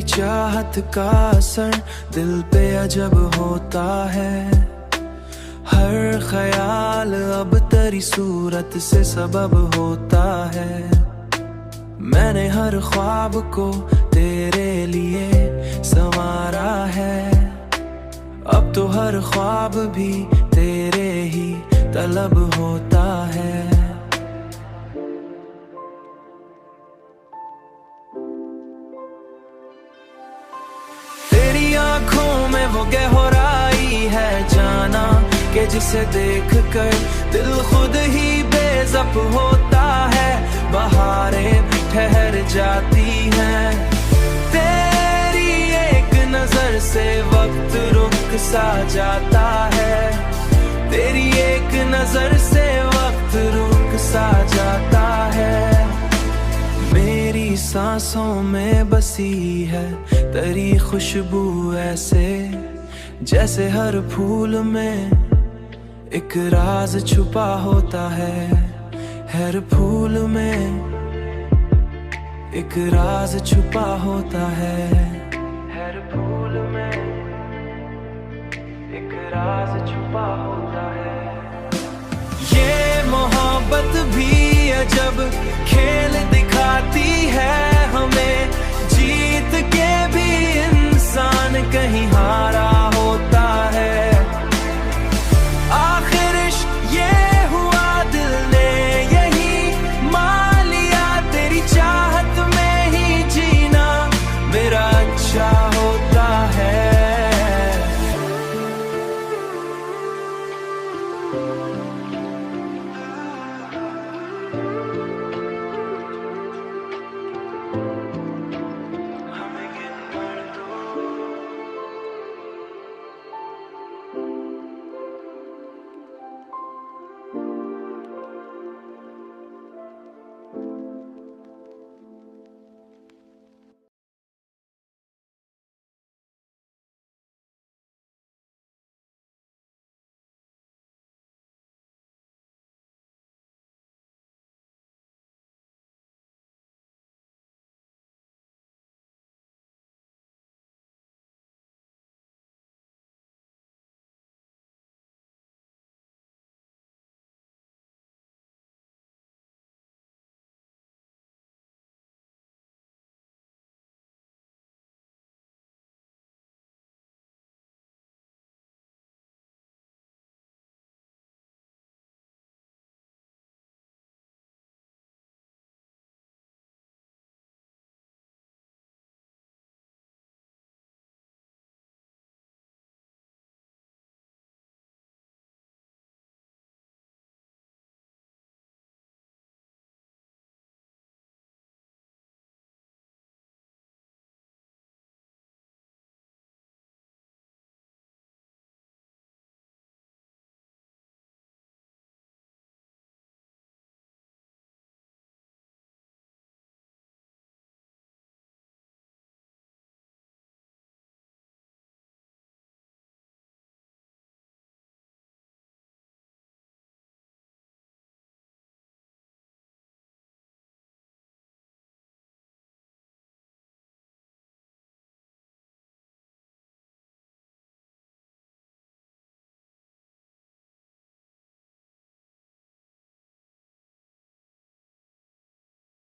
चाहत का असर दिल पे अजब होता है। हर ख्याल अब तेरी सूरत से सबब होता है। मैंने हर ख्वाब को तेरे लिए संवारा है। अब तो हर ख्वाब भी तेरे ही तलब होता है। तेरी आंखों में वो गहराई है जाना, कि जिसे देख कर दिल खुद ही बेज़ब होता है। बहारें ठहर जाती हैं, तेरी एक नजर से वक्त रुक सा जाता है। तेरी एक नजर से वक्त रुक सा जाता है। मेरी सांसों में बसी है तेरी खुशबू ऐसे, जैसे हर फूल में एक राज छुपा होता है। हर फूल में एक राज छुपा होता है। हर फूल में एक राज छुपा होता है। ये मोहब्बत भी अजब खेल दिखाती है।